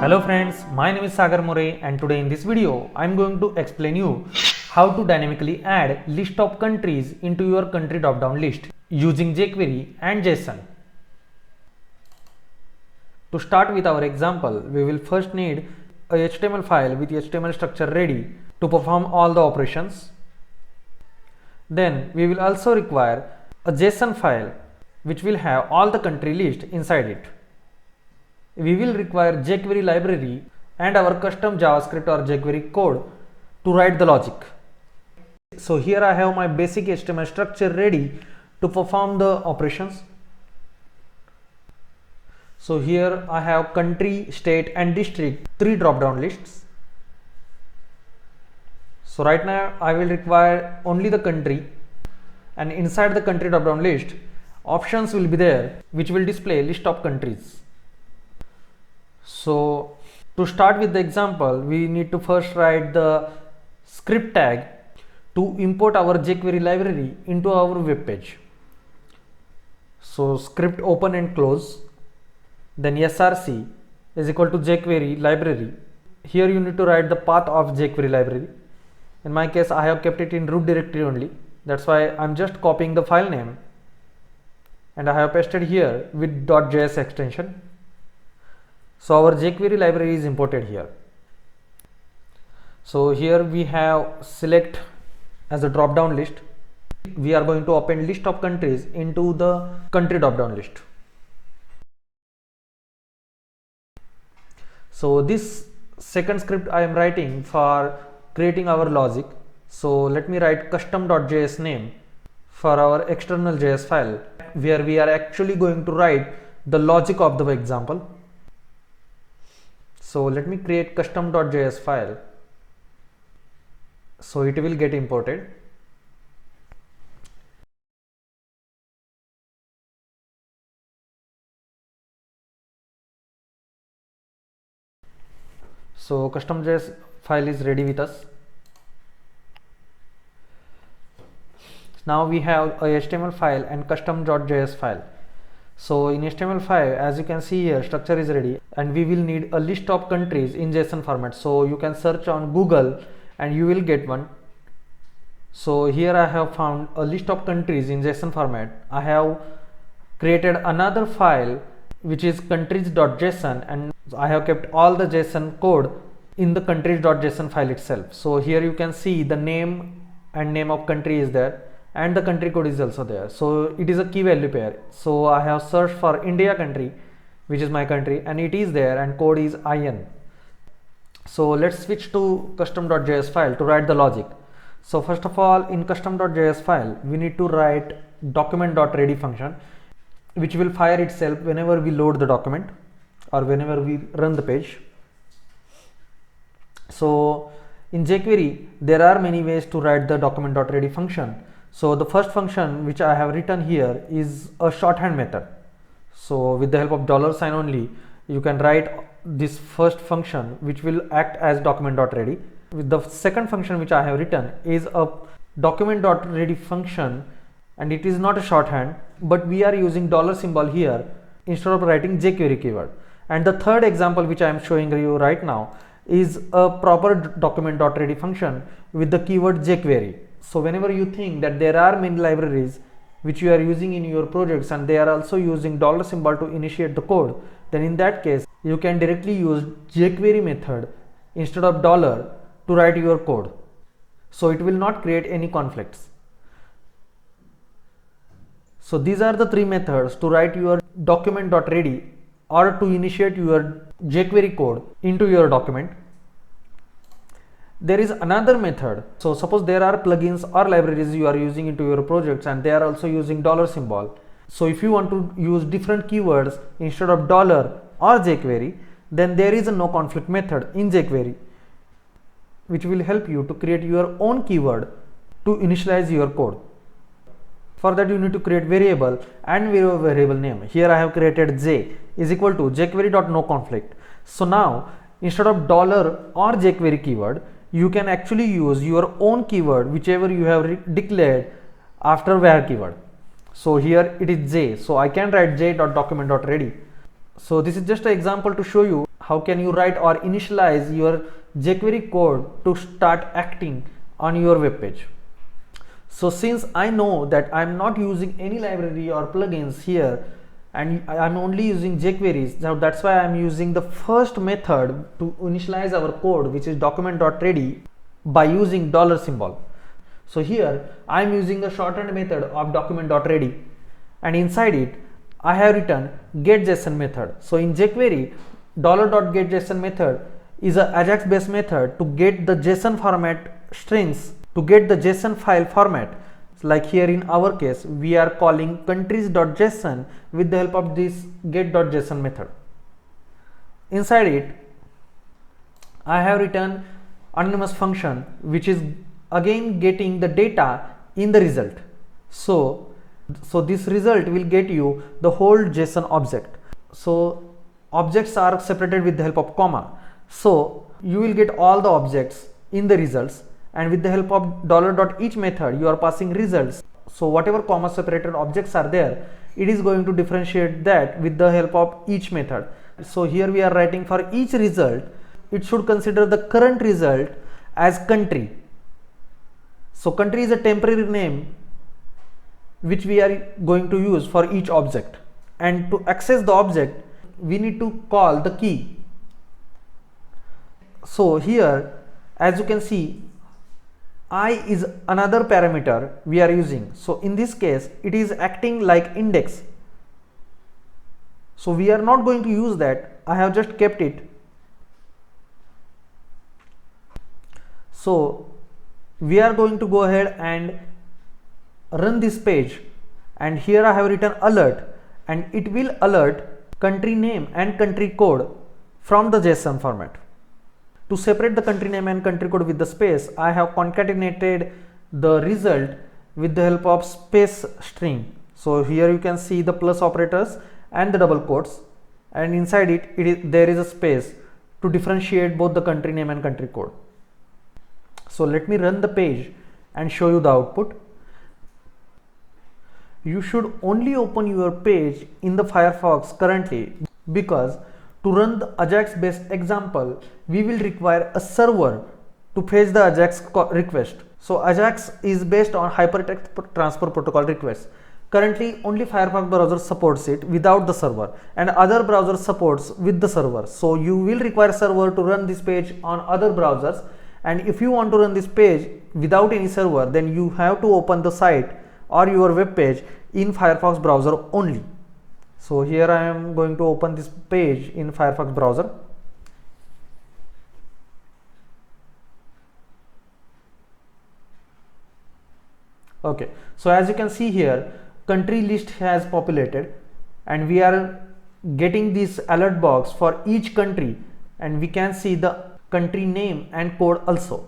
Hello friends, my name is Sagar More and today in this video I am going to explain you how to dynamically add list of countries into your country drop down list using jQuery and JSON. To start with our example, we will first need a HTML file with HTML structure ready to perform all the operations. Then we will also require a JSON file which will have all the country list inside it. We will require jQuery library and our custom JavaScript or jQuery code to write the logic. So here I have my basic HTML structure ready to perform the operations. So here I have country, state and district, three drop down lists. So right now I will require only the country, and inside the country drop down list options will be there which will display list of countries. So to start with the example, we need to first write the script tag to import our jQuery library into our web page. So script open and close, then src is equal to jQuery library. Here you need to write the path of jQuery library. In my case I have kept it in root directory only, that's why I'm just copying the file name and I have pasted here with .js extension. So our jQuery library is imported here. So here we have select as a drop down list. We are going to append list of countries into the country drop down list. So this second script I am writing for creating our logic. So let me write custom.js name for our external JS file where we are actually going to write the logic of the example. So let me create custom.js file. So it will get imported. So custom.js file is ready with us. Now we have a HTML file and custom.js file. So in HTML5, as you can see here, structure is ready and we will need a list of countries in JSON format. So you can search on Google and you will get one. So here I have found a list of countries in JSON format. I have created another file which is countries.json and I have kept all the JSON code in the countries.json file itself. So here you can see the name and name of country is there, and the country code is also there. So it is a key value pair. So I have searched for India country, which is my country, and it is there and code is IN. So let's switch to custom.js file to write the logic. So first of all, in custom.js file we need to write document.ready function which will fire itself whenever we load the document or whenever we run the page. So in jQuery there are many ways to write the document.ready function. So the first function which I have written here is a shorthand method. So with the help of $sign only, you can write this first function which will act as document.ready. With the second function which I have written is a document.ready function, and it is not a shorthand, but we are using $symbol here instead of writing jQuery keyword. And the third example which I am showing you right now is a proper document.ready function with the keyword jQuery. So whenever you think that there are many libraries which you are using in your projects and they are also using $symbol to initiate the code, then in that case you can directly use jQuery method instead of $ to write your code. So it will not create any conflicts. So these are the three methods to write your document.ready or to initiate your jQuery code into your document. There is another method. So suppose there are plugins or libraries you are using into your projects and they are also using $symbol. So if you want to use different keywords instead of $ or jQuery, then there is a no conflict method in jQuery which will help you to create your own keyword to initialize your code. For that you need to create variable and variable name. Here I have created j is equal to jQuery.noConflict. So now instead of $ or jQuery keyword, you can actually use your own keyword whichever you have declared after var keyword. So here it is j, so I can write j.document.ready. So this is just an example to show you how can you write or initialize your jQuery code to start acting on your web page. So since I know that I'm not using any library or plugins here and I'm only using jQuery, so that's why I'm using the first method to initialize our code, which is document.ready, by using dollar symbol. So here I'm using the shortened method of document.ready, and inside it I have written getJSON method. So in jQuery, $.getJSON method is a Ajax based method to get the JSON format strings, to get the JSON file format. Like here in our case, we are calling countries.json with the help of this get.json method. Inside it, I have written anonymous function, which is again getting the data in the result. So this result will get you the whole JSON object. So objects are separated with the help of comma. So you will get all the objects in the results, and with the help of $.each method you are passing results. So whatever comma separated objects are there, it is going to differentiate that with the help of each method. So here we are writing for each result, it should consider the current result as country. So country is a temporary name which we are going to use for each object, and to access the object we need to call the key. So here, as you can see, I is another parameter we are using. So in this case it is acting like index, so we are not going to use that. I have just kept it. So we are going to go ahead and run this page, and here I have written alert, and it will alert country name and country code from the JSON format. To separate the country name and country code with the space, I have concatenated the result with the help of space string. So here you can see the plus operators and the double quotes, and inside it there is a space to differentiate both the country name and country code. So let me run the page and show you the output. You should only open your page in the Firefox currently, because to run the Ajax based example we will require a server to fetch the Ajax request. So Ajax is based on hypertext transfer protocol requests. Currently only Firefox browser supports it without the server, and other browsers supports with the server. So you will require server to run this page on other browsers, and if you want to run this page without any server, then you have to open the site or your web page in Firefox browser only. So here I am going to open this page in Firefox browser. Okay, so as you can see here, country list has populated, and we are getting this alert box for each country, and we can see the country name and code also.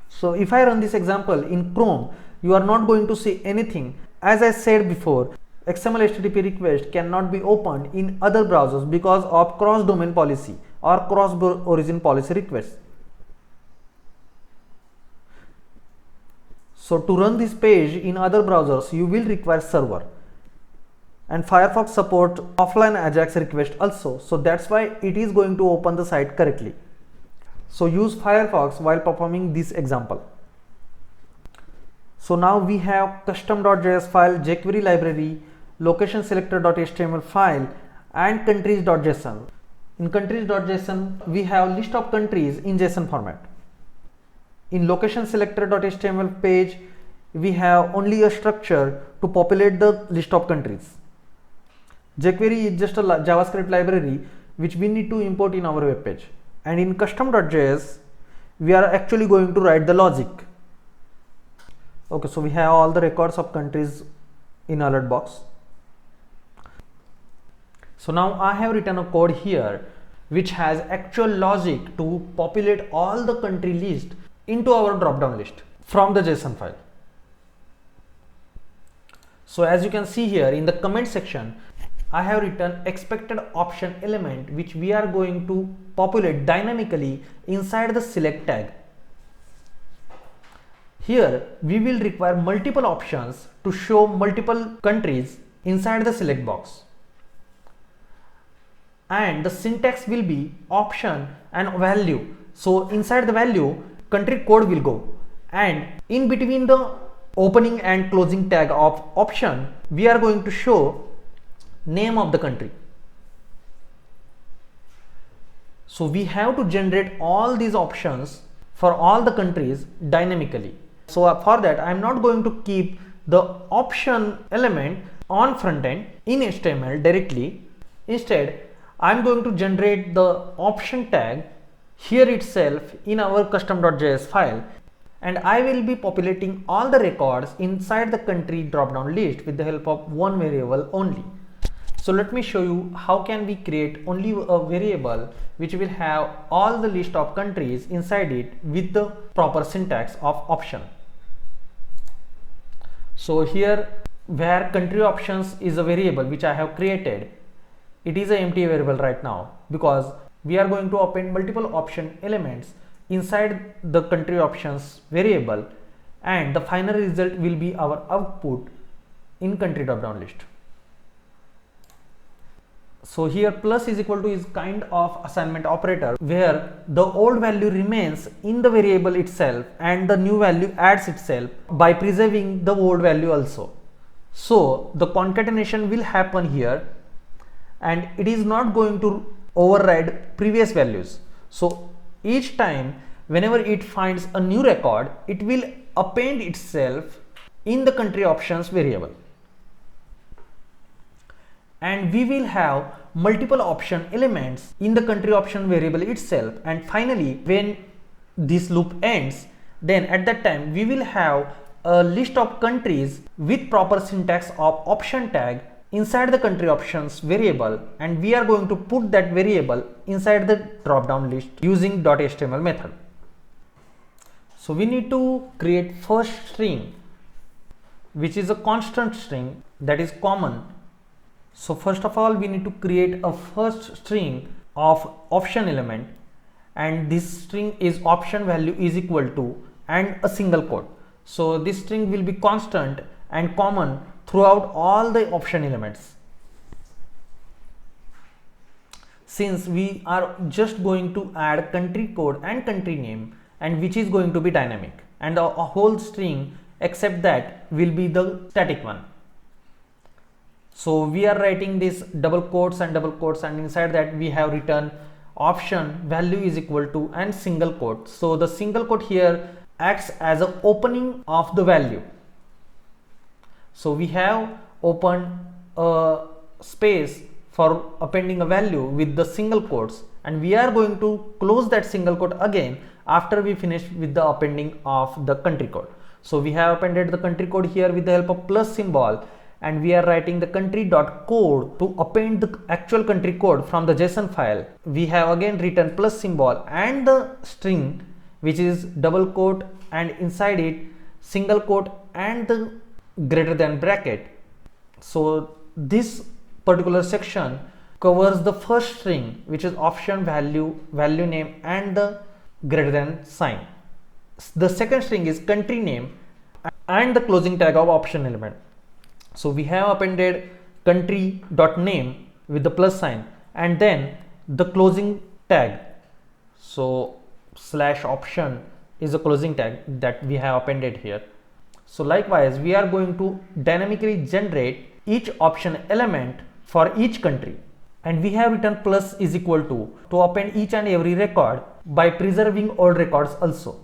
So if I run this example in Chrome, you are not going to see anything. As I said before, XML HTTP request cannot be opened in other browsers because of cross domain policy or cross origin policy requests. So to run this page in other browsers, you will require server, and Firefox support offline Ajax request also. So that's why it is going to open the site correctly. So use Firefox while performing this example. So now we have custom.js file, jQuery library, location selector.html file, and countries.json. In countries.json we have list of countries in JSON format. In location selector.html page we have only a structure to populate the list of countries. jQuery is just a JavaScript library which we need to import in our web page. And in custom.js we are actually going to write the logic. Okay, so we have all the records of countries in alert box. So now I have written a code here which has actual logic to populate all the country list into our drop down list from the JSON file. So as you can see here in the comment section, I have written expected option element which we are going to populate dynamically inside the select tag. Here we will require multiple options to show multiple countries inside the select box. and the syntax will be option and value. So inside the value, country code will go, and in between the opening and closing tag of option, we are going to show name of the country. So we have to generate all these options for all the countries dynamically. So for that, I am not going to keep the option element on front end in HTML directly. Instead, I am going to generate the option tag here itself in our custom.js file, and I will be populating all the records inside the country drop-down list with the help of one variable only. So let me show you how can we create only a variable which will have all the list of countries inside it with the proper syntax of option. So here, where country options is a variable which I have created, it is an empty variable right now because we are going to append multiple option elements inside the country options variable, and the final result will be our output in country drop-down list. So here plus is equal to is kind of assignment operator where the old value remains in the variable itself and the new value adds itself by preserving the old value also. So the concatenation will happen here, and it is not going to override previous values. So each time whenever it finds a new record, it will append itself in the country options variable, and we will have multiple option elements in the country option variable itself. And finally, when this loop ends, then at that time we will have a list of countries with proper syntax of option tag inside the country options variable, and we are going to put that variable inside the drop down list using .html method. So we need to create first string, which is a constant string that is common. So first of all, we need to create a first string of option element, and this string is option value is equal to and a single quote. So this string will be constant and common throughout all the option elements. Since we are just going to add country code and country name, and which is going to be dynamic, and a whole string except that will be the static one. So we are writing this double quotes, and inside that we have written option value is equal to and single quote. So the single quote here acts as an opening of the value. So we have opened a space for appending a value with the single quotes, and we are going to close that single quote again after we finish with the appending of the country code. So we have appended the country code here with the help of plus symbol, and we are writing the country.code to append the actual country code from the JSON file. We have again written plus symbol and the string, which is double quote, and inside it single quote and the greater than bracket. So this particular section covers the first string, which is option value, value name and the greater than sign. The second string is country name and the closing tag of option element. So we have appended country.name with the plus sign and then the closing tag. So slash option is a closing tag that we have appended here. So likewise, we are going to dynamically generate each option element for each country, and we have written plus is equal to append each and every record by preserving old records also.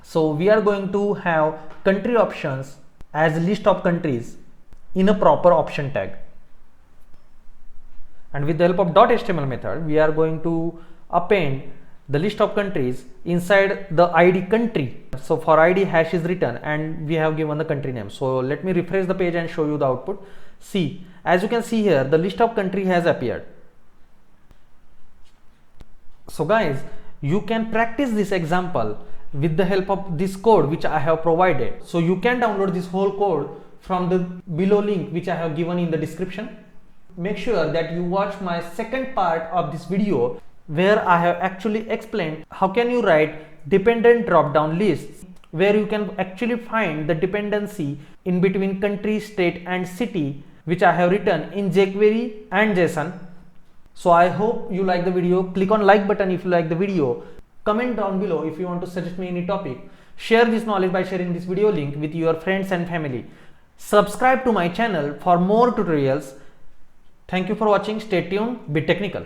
So we are going to have country options as a list of countries in a proper option tag, and with the help of .html method we are going to append the list of countries inside the id country. So for id hash is written and we have given the country name. So let me refresh the page and show you the output. See, as you can see here, the list of country has appeared. So guys, you can practice this example with the help of this code which I have provided. So you can download this whole code from the below link which I have given in the description. Make sure that you watch my second part of this video where I have actually explained how can you write dependent drop-down lists, where you can actually find the dependency in between country, state and city, which I have written in jQuery and JSON. So I hope you like the video. Click on like button if you like the video. Comment down below if you want to suggest me any topic. Share this knowledge by sharing this video link with your friends and family. Subscribe to my channel for more tutorials. Thank you for watching. Stay tuned. Be technical.